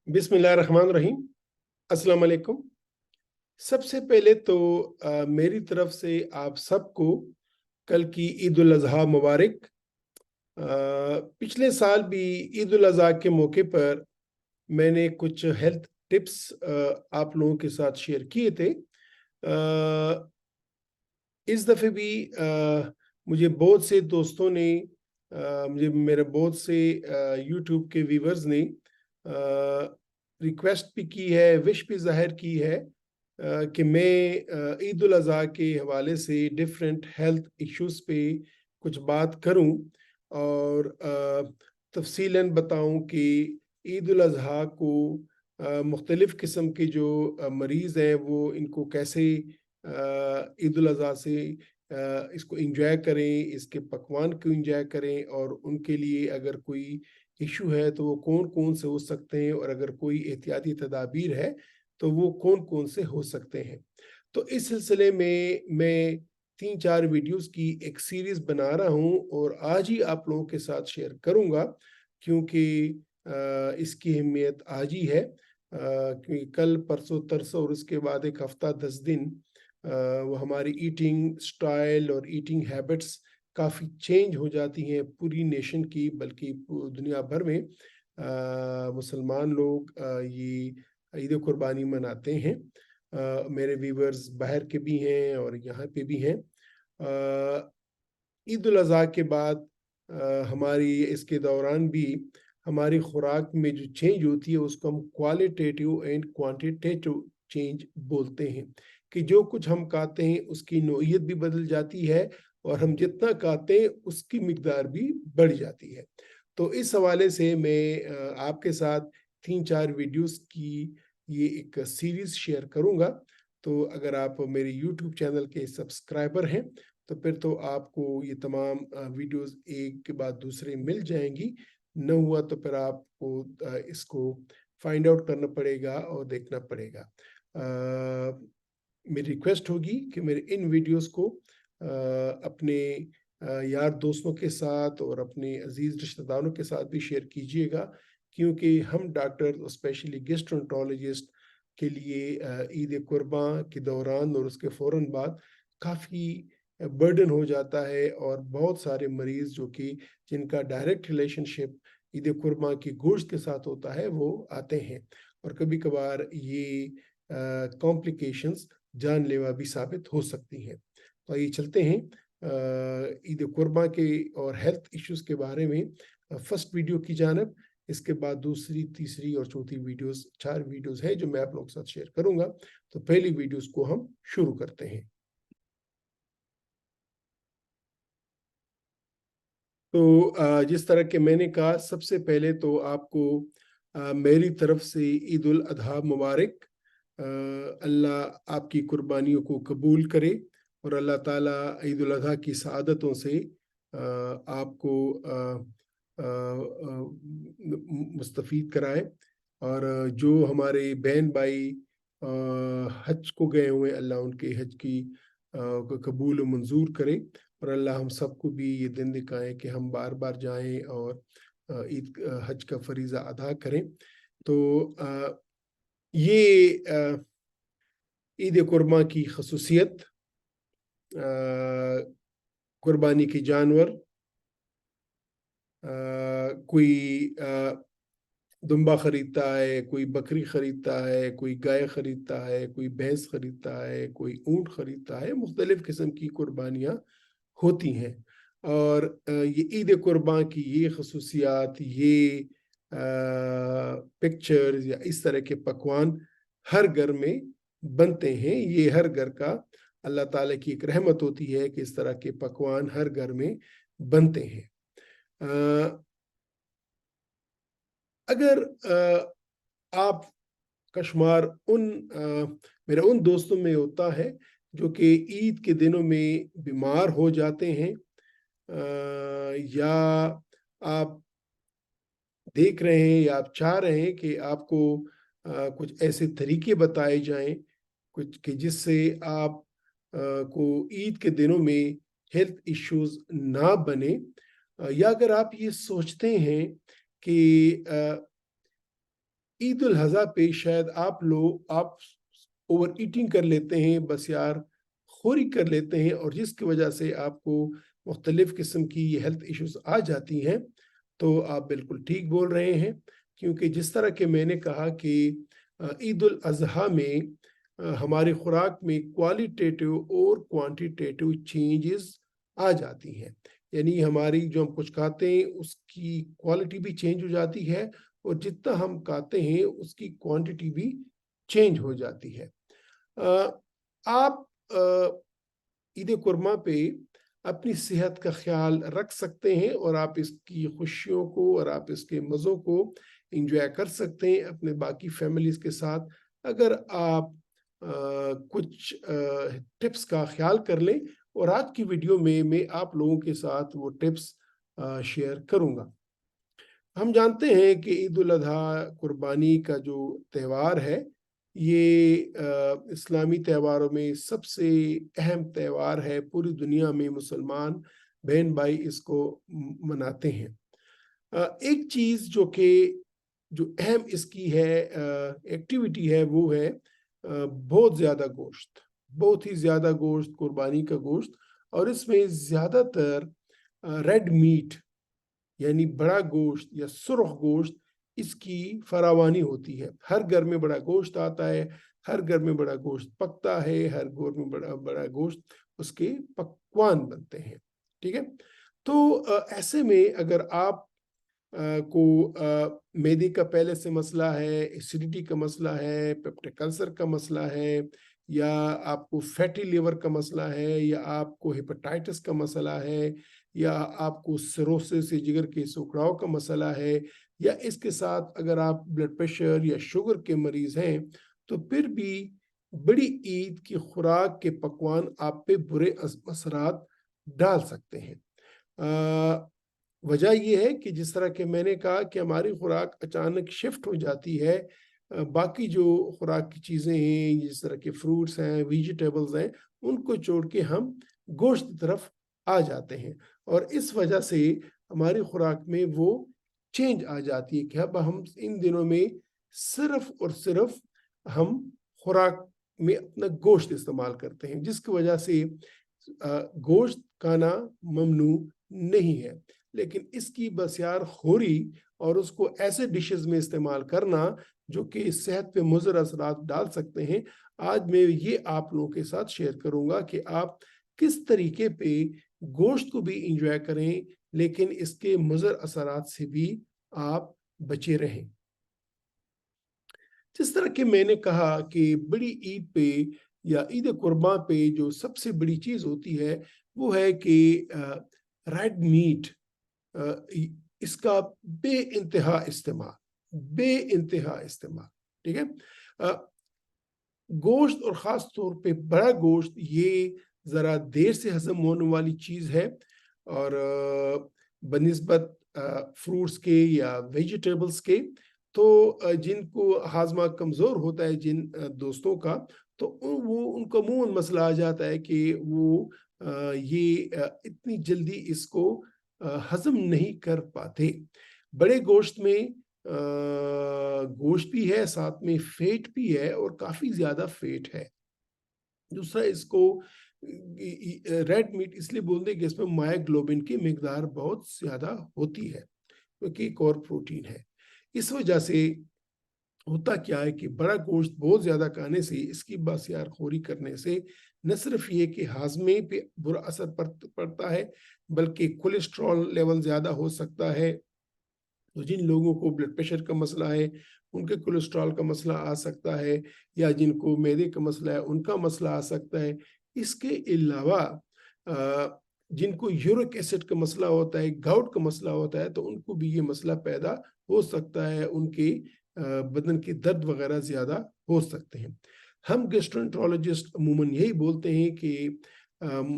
बिस्मिल्लाहिर्रहमानिर्रहीम। अस्सलाम वालेकुम। सबसे पहले तो मेरी तरफ से आप सबको कल की ईद उल अज़हा मुबारक। पिछले साल भी ईद उल अज़हा के मौके पर मैंने कुछ हेल्थ टिप्स आप लोगों के साथ शेयर किए थे। इस दफ़े भी मुझे बहुत से दोस्तों ने मुझे मेरे बहुत से यूट्यूब के व्यूवर्स ने रिक्वेस्ट भी की है, विश भी ज़ाहिर की है कि मैं ईद उल अज़हा के हवाले से डिफरेंट हेल्थ इश्यूज़ पे कुछ बात करूं और तफ़सीलन बताऊं कि ईद उल अज़हा को मुख्तलिफ़ किस्म के जो मरीज़ हैं वो इनको कैसे ईद उल अज़हा से इसको एंजॉय करें, इसके पकवान को एंजॉय करें और उनके लिए अगर कोई इशू है तो वो कौन-कौन से हो सकते हैं और अगर कोई एहतियाती तदाबीर है तो वो कौन-कौन से हो सकते हैं। तो इस सिलसिले में मैं 3-4 वीडियोज़ की एक सीरीज़ बना रहा हूँ और आज ही आप लोगों के साथ शेयर करूँगा क्योंकि इसकी अहमियत आज ही है क्योंकि कल, परसों, तरसों और उसके बाद 1 हफ़्ता 10 दिन वो हमारी ईटिंग स्टाइल और ईटिंग हैबिट्स काफ़ी चेंज हो जाती हैं पूरी नेशन की, बल्कि दुनिया भर में मुसलमान लोग ये ईद कुर्बानी मनाते हैं। मेरे व्यूवर्स बाहर के भी हैं और यहाँ पे भी हैं। ईद उल अज़हा के बाद हमारी इसके दौरान भी हमारी खुराक में जो चेंज होती है उसको हम क्वालिटेटिव एंड क्वांटिटेटिव चेंज बोलते हैं कि जो कुछ हम खाते हैं उसकी नौइयत भी बदल जाती है और हम जितना खाते हैं उसकी मिकदार भी बढ़ जाती है। तो इस हवाले से मैं आपके साथ 3-4 वीडियोस की ये एक सीरीज़ शेयर करूँगा। तो अगर आप मेरे यूट्यूब चैनल के सब्सक्राइबर हैं तो फिर तो आपको ये तमाम वीडियोस एक के बाद दूसरे मिल जाएंगी। न हुआ तो फिर आपको इसको फाइंड आउट करना पड़ेगा और देखना पड़ेगा। मेरी रिक्वेस्ट होगी कि मेरे इन वीडियोस को अपने यार दोस्तों के साथ और अपने अजीज रिश्तेदारों के साथ भी शेयर कीजिएगा क्योंकि हम डॉक्टर स्पेशली गेस्ट्रोएंटरोलॉजिस्ट के लिए ईद कुर्बान के दौरान और उसके फ़ौरन बाद काफ़ी बर्डन हो जाता है और बहुत सारे मरीज़ जो कि जिनका डायरेक्ट रिलेशनशिप ईद कुर्बान की गोश्त के साथ होता है वो आते हैं और कभी कभार ये कॉम्प्लिकेशंस जानलेवा भी साबित हो सकती हैं। तो आइए चलते हैं ईद कुर्बान के और हेल्थ इश्यूज़ के बारे में फर्स्ट वीडियो की जानब। इसके बाद दूसरी, तीसरी और चौथी वीडियोस, 4 वीडियोस हैं जो मैं आप लोगों के साथ शेयर करूंगा। तो पहली वीडियोस को हम शुरू करते हैं। तो जिस तरह के मैंने कहा, सबसे पहले तो आपको मेरी तरफ से ईद उल अज़हा मुबारक। अल्लाह आपकी कुर्बानियों को कबूल करे और अल्लाह ताला ईद उल अज़हा की सआदतों से आपको मुस्तफ़ीद कराए और जो हमारे बहन भाई हज को गए हुए, अल्लाह उनके हज की को कबूल मंजूर करे और अल्लाह हम सबको भी ये दिन दिखाए कि हम बार बार जाएं और ईद हज का फरीज़ा अदा करें। तो ये ईद कुर्बान की खसूसियत, कुर्बानी के जानवर, कोई दुम्बा खरीदता है, कोई बकरी खरीदता है, कोई गाय खरीदता है, कोई भैंस खरीदता है, कोई ऊँट खरीदता है। मुख्तलिफ़ किस्म की कुर्बानियाँ होती हैं और ये ईद कुर्बान की ये खसूसियात, ये पिक्चर्स या इस तरह के पकवान हर घर में बनते हैं। ये हर घर का अल्लाह ताला की एक रहमत होती है कि इस तरह के पकवान हर घर में बनते हैं। अगर आप का शुमार मेरे उन दोस्तों में होता है जो कि ईद के दिनों में बीमार हो जाते हैं या आप देख रहे हैं या आप चाह रहे हैं कि आपको कुछ ऐसे तरीके बताए जाएं कुछ कि जिससे आप को ईद के दिनों में हेल्थ इश्यूज ना बने, या अगर आप ये सोचते हैं कि عید الاضحیٰ پہ شاید آپ اوور ایٹنگ کر لیتے ہیں، بس یار خوری کر لیتے ہیں، اور جس کی وجہ سے آپ کو مختلف قسم کی یہ ہیلتھ ایشوز آ جاتی ہیں، تو آپ بالکل ٹھیک بول رہے ہیں، کیونکہ جس طرح کہ میں نے کہا کہ عید الاضحیٰ میں ہماری خوراک میں کوالیٹیٹیو اور کوانٹیٹیو چینجز آ جاتی ہیں، یعنی ہماری جو ہم کچھ کھاتے ہیں اس کی کوالٹی بھی چینج ہو جاتی ہے، اور جتنا ہم کھاتے ہیں اس کی کوانٹیٹی بھی چینج ہو جاتی ہے۔ آپ عید قرباں پہ اپنی صحت کا خیال رکھ سکتے ہیں، اور آپ اس کی خوشیوں کو اور آپ اس کے مزوں کو انجوائے کر سکتے ہیں اپنے باقی فیملیز کے ساتھ، اگر آپ کچھ ٹپس کا خیال کر لیں، اور آج کی ویڈیو میں آپ لوگوں کے ساتھ وہ ٹپس شیئر کروں گا۔ ہم جانتے ہیں کہ عید الاضحیٰ قربانی کا جو تہوار ہے، یہ اسلامی تہواروں میں سب سے اہم تہوار ہے، پوری دنیا میں مسلمان بہن بھائی اس کو مناتے ہیں۔ ایک چیز جو اہم اس کی ہے ایکٹیویٹی ہے، وہ ہے بہت زیادہ گوشت، بہت ہی زیادہ گوشت، قربانی کا گوشت، اور اس میں زیادہ تر ریڈ میٹ یعنی بڑا گوشت یا سرخ گوشت، اس کی فراوانی ہوتی ہے۔ ہر گھر میں بڑا گوشت آتا ہے، ہر گھر میں بڑا گوشت پکتا ہے، ہر گھر میں بڑا گوشت اس کے پکوان بنتے ہیں، ٹھیک ہے۔ تو ایسے میں اگر آپ کو معدے کا پہلے سے مسئلہ ہے، ایسیڈیٹی کا مسئلہ ہے، پیپٹک السر کا مسئلہ ہے، یا آپ کو فیٹی لیور کا مسئلہ ہے، یا آپ کو ہیپاٹائٹس کا مسئلہ ہے، یا آپ کو سیروسس جگر کے سکڑاؤ کا مسئلہ ہے، یا اس کے ساتھ اگر آپ بلڈ پریشر یا شوگر کے مریض ہیں، تو پھر بھی بڑی عید کی خوراک کے پکوان آپ پہ برے اثرات ڈال سکتے ہیں۔ وجہ یہ ہے کہ جس طرح کہ میں نے کہا کہ ہماری خوراک اچانک شفٹ ہو جاتی ہے، باقی جو خوراک کی چیزیں ہیں جس طرح کے فروٹس ہیں، ویجیٹیبلز ہیں، ان کو چھوڑ کے ہم گوشت کی طرف آ جاتے ہیں، اور اس وجہ سے ہماری خوراک میں وہ چینج آ جاتی ہے کہ اب ہم ان دنوں میں صرف اور صرف ہم خوراک میں اپنا گوشت استعمال کرتے ہیں، جس کی وجہ سے گوشت کھانا ممنوع نہیں ہے، لیکن اس کی بس یار خوری اور اس کو ایسے ڈشز میں استعمال کرنا جو کہ صحت پہ مضر اثرات ڈال سکتے ہیں، آج میں یہ آپ لوگوں کے ساتھ شیئر کروں گا کہ آپ کس طریقے پہ گوشت کو بھی انجوائے کریں، لیکن اس کے مضر اثرات سے بھی آپ بچے رہیں۔ جس طرح کہ میں نے کہا کہ بڑی عید پہ یا عید قرباں پہ جو سب سے بڑی چیز ہوتی ہے وہ ہے کہ ریڈ میٹ، اس کا بے انتہا استعمال، ٹھیک ہے۔ گوشت اور خاص طور پہ بڑا گوشت یہ ذرا دیر سے ہضم ہونے والی چیز ہے، اور بنسبت فروٹس کے یا ویجیٹیبلز کے، تو جن کو ہاضمہ کمزور ہوتا ہے جن دوستوں کا، تو ان کا عموماً مسئلہ آ جاتا ہے کہ وہ یہ اتنی جلدی اس کو ہضم نہیں کر پاتے۔ بڑے گوشت میں گوشت بھی ہے، ساتھ میں فیٹ بھی ہے، اور کافی زیادہ فیٹ ہے۔ دوسرا، اس کو ریڈ میٹ اس لیے بولتے ہیں کہ اس میں مائگلوبن کی مقدار بہت زیادہ ہوتی ہے، کیونکہ ایک اور پروٹین ہے۔ اس وجہ سے ہوتا کیا ہے کہ بڑا گوشت بہت زیادہ کھانے سے، اس کی بسیار خوری کرنے سے نہ صرف یہ کہ ہاضمے پہ برا اثر پڑتا ہے، بلکہ کولیسٹرول لیول زیادہ ہو سکتا ہے۔ تو جن لوگوں کو بلڈ پریشر کا مسئلہ ہے ان کے کولیسٹرول کا مسئلہ آ سکتا ہے، یا جن کو معدے کا مسئلہ ہے ان کا مسئلہ آ سکتا ہے۔ اس کے علاوہ جن کو یورک ایسڈ کا مسئلہ ہوتا ہے، گاؤٹ کا مسئلہ ہوتا ہے، تو ان کو بھی یہ مسئلہ پیدا ہو سکتا ہے، ان کے بدن کے درد وغیرہ زیادہ ہو سکتے ہیں۔ ہم گیسٹرونٹرولوجسٹ عموماً یہی بولتے ہیں کہ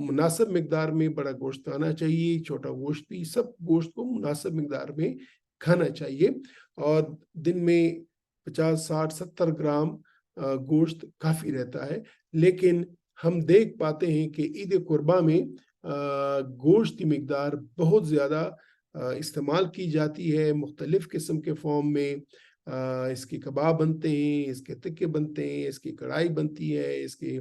مناسب مقدار میں بڑا گوشت کھانا چاہیے، چھوٹا گوشت بھی، سب گوشت کو مناسب مقدار میں کھانا چاہیے، اور دن میں 50 60 70 گرام گوشت کافی رہتا ہے۔ لیکن ہم دیکھ پاتے ہیں کہ عید قرباں میں گوشت کی مقدار بہت زیادہ استعمال کی جاتی ہے، مختلف قسم کے فارم میں، इसके कबाब बनते हैं, इसके टिक्के बनते हैं, इसकी कढ़ाई बनती है, इसके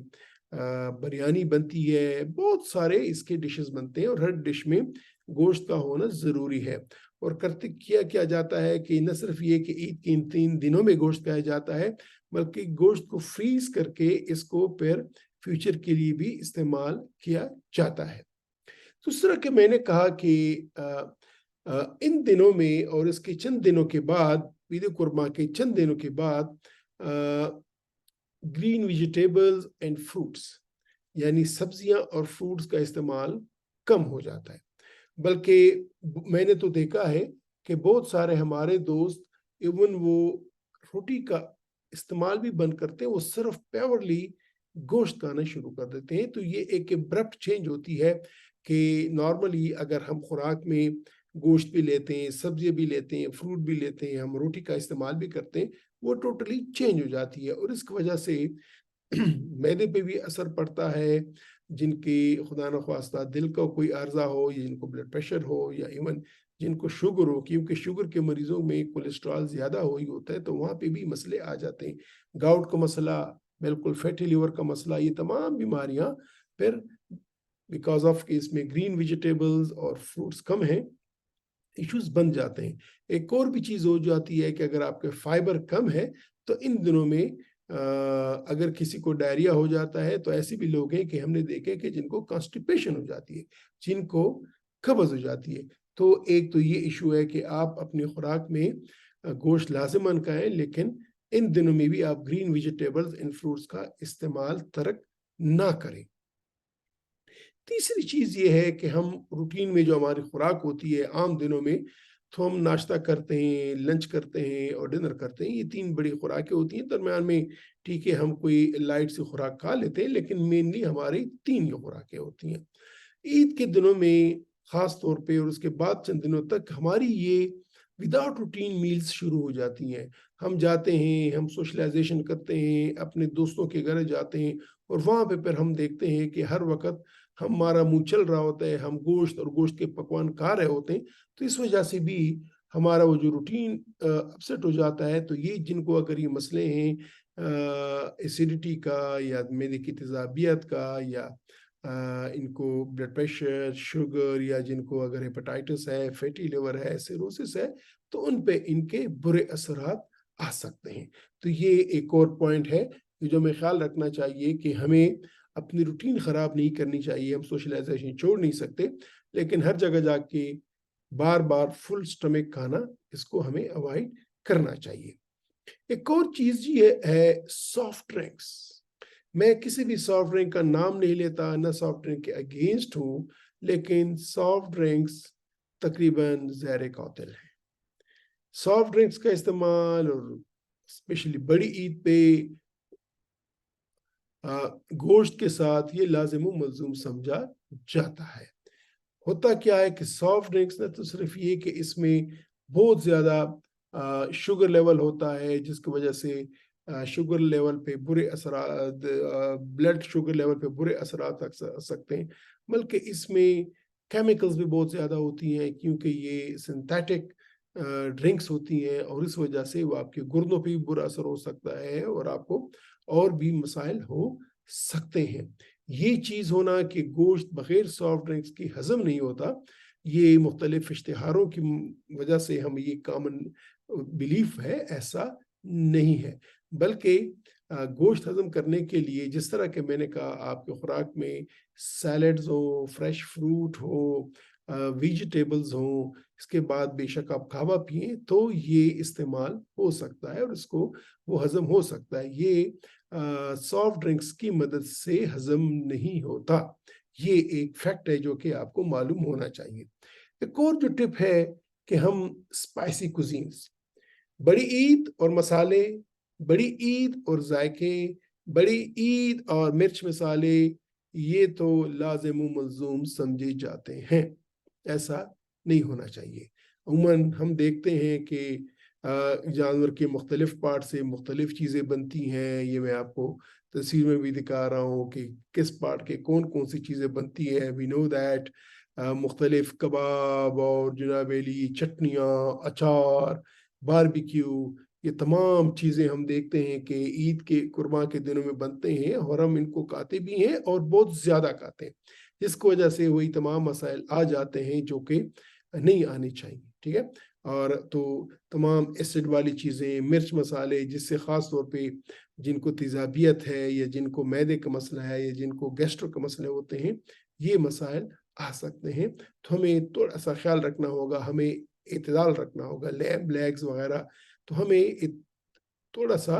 बिरयानी बनती है, बहुत सारे इसके डिशेस बनते हैं और हर डिश में गोश्त का होना ज़रूरी है। और करते किया जाता है कि न सिर्फ ये कि ईद के इन 3 दिनों में गोश्त खाया जाता है, बल्कि गोश्त को फ्रीज करके इसको फिर फ्यूचर के लिए भी इस्तेमाल किया जाता है। तो इस तरह के मैंने कहा कि इन दिनों में और इसके चंद दिनों के बाद, ईद कुर्मा के चंद दिनों के बाद ग्रीन वेजिटेबल्स एंड फ्रूट्स यानी सब्जियां और फ्रूट्स का इस्तेमाल कम हो जाता है। बल्कि मैंने तो देखा है कि बहुत सारे हमारे दोस्त इवन वो रोटी का इस्तेमाल भी बंद करते हैं, वो सिर्फ प्योरली गोश्त खाना शुरू कर देते हैं। तो ये एक एब्रप्ट चेंज होती है कि नॉर्मली अगर हम खुराक में गोश्त भी लेते हैं, सब्जी भी लेते हैं, फ्रूट भी लेते हैं, हम रोटी का इस्तेमाल भी करते हैं, वो टोटली चेंज हो जाती है और इसकी वजह से मैदे पे भी असर पड़ता है। जिनकी खुदा न ख्वास्ता दिल का कोई अर्जा हो या जिनको ब्लड प्रेशर हो या इवन जिनको शुगर हो, क्योंकि शुगर के मरीजों में कोलेस्ट्रॉल ज्यादा हो ही होता है, तो वहाँ पे भी मसले आ जाते हैं। गाउट का मसला, बिल्कुल फैटी लिवर का मसला, ये तमाम बीमारियां फिर बिकॉज ऑफ कि इसमें ग्रीन वेजिटेबल्स और फ्रूट्स कम हैं, इश्यूज बन जाते हैं। एक और भी चीज हो जाती है कि अगर आपके फाइबर कम है तो इन दिनों में अगर किसी को डायरिया हो जाता है, तो ऐसे भी लोग हैं कि हमने देखे कि जिनको कॉन्स्टिपेशन हो जाती है, जिनको कब्ज हो जाती है। तो एक तो ये इशू है कि आप अपनी खुराक में गोश्त लाजिमन खाएं, लेकिन इन दिनों में भी आप ग्रीन वेजिटेबल्स एंड फ्रूट्स का इस्तेमाल तर्क ना करें। तीसरी चीज ये है कि हम रूटीन में जो हमारी खुराक होती है आम दिनों में, तो हम नाश्ता करते हैं, लंच करते हैं और डिनर करते हैं। ये 3 बड़ी खुराकें होती हैं। दरम्यान में ठीक है हम कोई लाइट सी खुराक खा लेते हैं, लेकिन मेनली हमारी 3 ये खुराकें होती हैं। ईद के दिनों में खास तौर पे और उसके बाद चंद दिनों तक हमारी ये विदाउट रूटीन मील्स शुरू हो जाती हैं। हम जाते हैं, हम सोशलाइजेशन करते हैं, अपने दोस्तों के घर जाते हैं और वहाँ पे फिर हम देखते हैं कि हर वक्त हमारा मुंह चल रहा होता है, हम गोश्त और गोश्त के पकवान खा रहे होते हैं। तो इस वजह से भी हमारा वो जो रूटीन अपसेट हो जाता है। तो ये जिनको अगर ये मसले हैं एसिडिटी का या मैदे की तेजाबियत का या इनको ब्लड प्रेशर, शुगर या जिनको अगर हेपेटाइटिस है, फैटी लिवर है, सिरोसिस है, तो उन पे इनके बुरे असरात आ सकते हैं। तो ये एक और पॉइंट है कि जो हमें ख्याल रखना चाहिए कि हमें अपनी रूटीन खराब नहीं करनी चाहिए। हम सोशलाइजेशन छोड़ नहीं सकते, लेकिन हर जगह जाके बार बार फुल स्टमक खाना, इसको हमें अवॉइड करना चाहिए। एक और चीज ये है सॉफ्ट ड्रिंक्स। मैं किसी भी सॉफ्ट ड्रिंक का नाम नहीं लेता, ना सॉफ्ट ड्रिंक के अगेंस्ट हूं, लेकिन सॉफ्ट ड्रिंक्स तकरीबन ज़हर कातिल है। सॉफ्ट ड्रिंक्स का इस्तेमाल और स्पेशली बड़ी ईद पे गोश्त के साथ ये लाजिम मलजूम समझा जाता है। होता क्या है कि सॉफ्ट ड्रिंक्स न तो सिर्फ ये कि इसमें बहुत ज़्यादा शुगर लेवल होता है, जिसकी वजह से शुगर लेवल पे बुरे असरात, ब्लड शुगर लेवल पे बुरे असरात आ सकते हैं, बल्कि इसमें केमिकल्स भी बहुत ज़्यादा होती हैं, क्योंकि ये सिंथेटिक ड्रिंक्स होती हैं और इस वजह से वो आपके गुर्दों पे भी बुरा असर हो सकता है और आपको और भी मसाइल हो सकते हैं। ये चीज़ होना कि गोश्त बगैर सॉफ्ट ड्रिंक्स की हजम नहीं होता, ये मुख्तलिफ इश्तिहारों की वजह से हम ये कॉमन बिलीफ है, ऐसा नहीं है। बल्कि गोश्त हजम करने के लिए जिस तरह के मैंने कहा, आपके खुराक में सैलड्स हो, फ्रेश फ्रूट हो, वेजिटेबल्स हो, इसके बाद बेशक आप खावा पिए तो ये इस्तेमाल हो सकता है और इसको वो हजम हो सकता है। ये सॉफ्ट ड्रिंक्स की मदद से हजम नहीं होता। ये एक फैक्ट है जो कि आपको मालूम होना चाहिए। एक और जो टिप है कि हम स्पाइसी कुजीन्स, बड़ी ईद और मसाले, बड़ी ईद और जायके, बड़ी ईद और मिर्च मसाले, ये तो लाजिम मलजूम समझे जाते हैं। ऐसा नहीं होना चाहिए। उमूमन हम देखते हैं कि जानवर के मुख्तलिफ पार्ट से मुख्तलिफ चीज़ें बनती हैं। ये मैं आपको तस्वीर में भी दिखा रहा हूँ कि किस पार्ट के कौन कौन सी चीज़ें बनती हैं। वी नो दैट मुख्तलिफ कबाब और जनाबेली चटनियाँ, अचार, बारबेक्यू, یہ تمام چیزیں ہم دیکھتے ہیں کہ عید کے قرباں کے دنوں میں بنتے ہیں اور ہم ان کو کھاتے بھی ہیں اور بہت زیادہ کھاتے ہیں، جس کی وجہ سے وہی تمام مسائل آ جاتے ہیں جو کہ نہیں آنے چاہیے، ٹھیک ہے۔ اور تو تمام ایسڈ والی چیزیں، مرچ مسالے، جس سے خاص طور پہ جن کو تیزابیت ہے یا جن کو معدے کا مسئلہ ہے یا جن کو گیسٹرو کا مسئلہ ہوتے ہیں، یہ مسائل آ سکتے ہیں۔ تو ہمیں تھوڑا سا خیال رکھنا ہوگا، ہمیں اعتدال رکھنا ہوگا، لیمب لیگز وغیرہ، تو ہمیں تھوڑا سا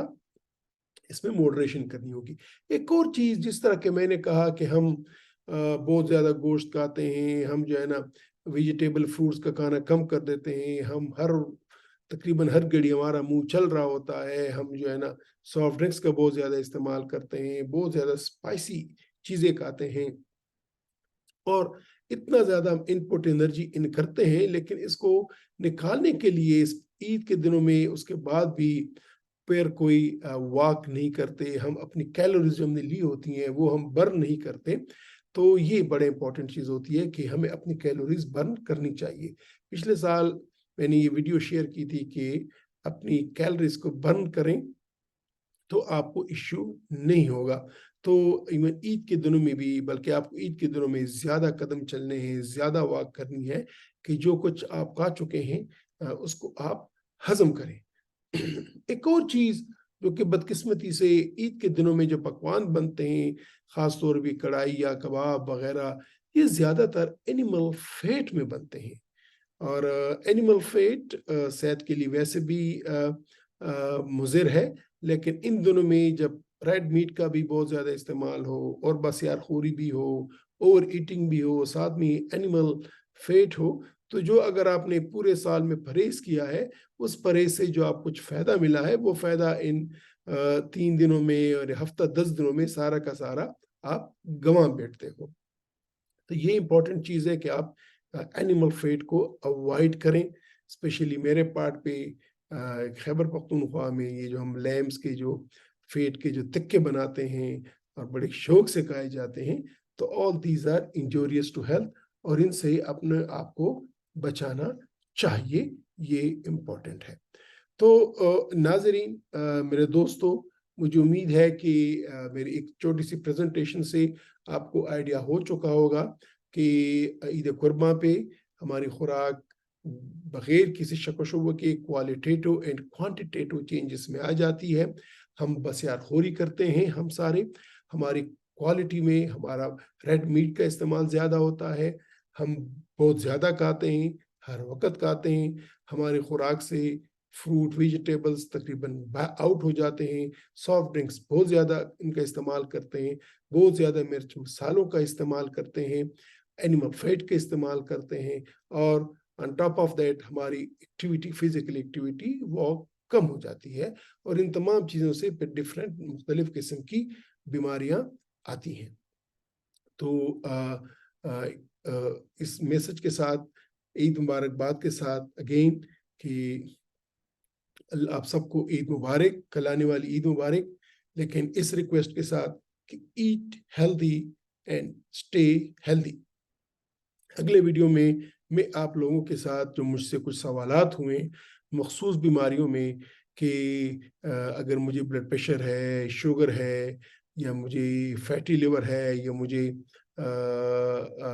اس میں موڈریشن کرنی ہوگی۔ ایک اور چیز، جس طرح کہ میں نے کہا کہ ہم بہت زیادہ گوشت کھاتے ہیں، ہم جو ہے نا ویجیٹیبل فروٹس کا کھانا کم کر دیتے ہیں، ہم تقریباً ہر گھڑی ہمارا منہ چل رہا ہوتا ہے، ہم جو ہے نا سافٹ ڈرنکس کا بہت زیادہ استعمال کرتے ہیں، بہت زیادہ اسپائسی چیزیں کھاتے ہیں، اور اتنا زیادہ ہم ان پٹ انرجی کرتے ہیں، لیکن اس کو نکالنے کے لیے اس عید کے دنوں میں اس کے بعد بھی پھر کوئی واک نہیں کرتے، ہم اپنی کیلوریز جو ہم نے لی ہوتی ہیں وہ ہم برن نہیں کرتے، تو یہ بڑے امپورٹنٹ چیز ہوتی ہے کہ ہمیں اپنی کیلوریز برن کرنی چاہیے۔ پچھلے سال میں نے یہ ویڈیو شیئر کی تھی کہ اپنی کیلوریز کو برن کریں تو آپ کو ایشو نہیں ہوگا۔ تو ایون عید کے دنوں میں بھی، بلکہ آپ کو عید کے دنوں میں زیادہ قدم چلنے ہیں، زیادہ واک کرنی ہے کہ جو کچھ آپ کھا چکے ہیں اس کو آپ ہضم کریں۔ ایک اور چیز جو کہ بدقسمتی سے عید کے دنوں میں جو پکوان بنتے ہیں، خاص طور پہ کڑھائی یا کباب وغیرہ، یہ زیادہ تر اینیمل فیٹ میں بنتے ہیں، اور اینیمل فیٹ صحت کے لیے ویسے بھی مضر ہے، لیکن ان دنوں میں جب ریڈ میٹ کا بھی بہت زیادہ استعمال ہو اور بسیار خوری بھی ہو، اوور ایٹنگ بھی ہو، ساتھ میں اینیمل فیٹ ہو، تو جو اگر آپ نے پورے سال میں پرہیز کیا ہے، اس پرہیز سے جو آپ کچھ فائدہ ملا ہے، وہ فائدہ ان 3 دنوں میں اور ہفتہ 10 دنوں میں سارا کا سارا آپ گنوا بیٹھتے ہو۔ تو یہ امپورٹنٹ چیز ہے کہ آپ اینیمل فیٹ کو اوائڈ کریں، اسپیشلی میرے پارٹ پہ خیبر پختونخوا میں یہ جو ہم لیمبس کے جو فیٹ کے جو تکے بناتے ہیں اور بڑے شوق سے کھائے جاتے ہیں، تو all these are injurious to health, اور ان سے اپنے آپ کو بچانا چاہیے، یہ امپورٹنٹ ہے۔ تو ناظرین، میرے دوستو، مجھے امید ہے کہ میری ایک چھوٹی سی پریزنٹیشن سے آپ کو آئیڈیا ہو چکا ہوگا کہ عید قرباں پہ ہماری خوراک بغیر کسی شک و شبہ کے کوالیٹیٹو اینڈ کوانٹیٹیٹو چینجز میں آ جاتی ہے۔ ہم بسیار خوری کرتے ہیں، ہم سارے، ہماری کوالٹی میں ہمارا ریڈ میٹ کا استعمال زیادہ ہوتا ہے، ہم بہت زیادہ کھاتے ہیں، ہر وقت کھاتے ہیں، ہماری خوراک سے فروٹ ویجیٹیبلز تقریباً آؤٹ ہو جاتے ہیں، سافٹ ڈرنکس بہت زیادہ ان کا استعمال کرتے ہیں، بہت زیادہ مرچ مسالوں کا استعمال کرتے ہیں، اینیمل فیٹ کا استعمال کرتے ہیں، اور on top of that ہماری ایکٹیویٹی، فزیکل ایکٹیویٹی وہ کم ہو جاتی ہے، اور ان تمام چیزوں سے پھر ڈفرینٹ مختلف قسم کی بیماریاں آتی ہیں۔ تو اس میسج کے ساتھ، عید مبارکباد کے ساتھ اگین کہ آپ سب کو عید مبارک، کل آنے والی عید مبارک، لیکن اس ریکویسٹ کے ساتھ کہ eat healthy and stay healthy. اگلے ویڈیو میں آپ لوگوں کے ساتھ جو مجھ سے کچھ سوالات ہوئے مخصوص بیماریوں میں، کہ اگر مجھے بلڈ پریشر ہے، شوگر ہے، یا مجھے فیٹی لیور ہے، یا مجھے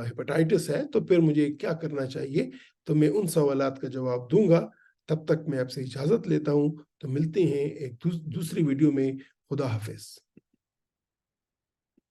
ہیپاٹائٹس ہے، تو پھر مجھے کیا کرنا چاہیے، تو میں ان سوالات کا جواب دوں گا۔ تب تک میں آپ سے اجازت لیتا ہوں، تو ملتے ہیں ایک دوسری ویڈیو میں۔ خدا حافظ۔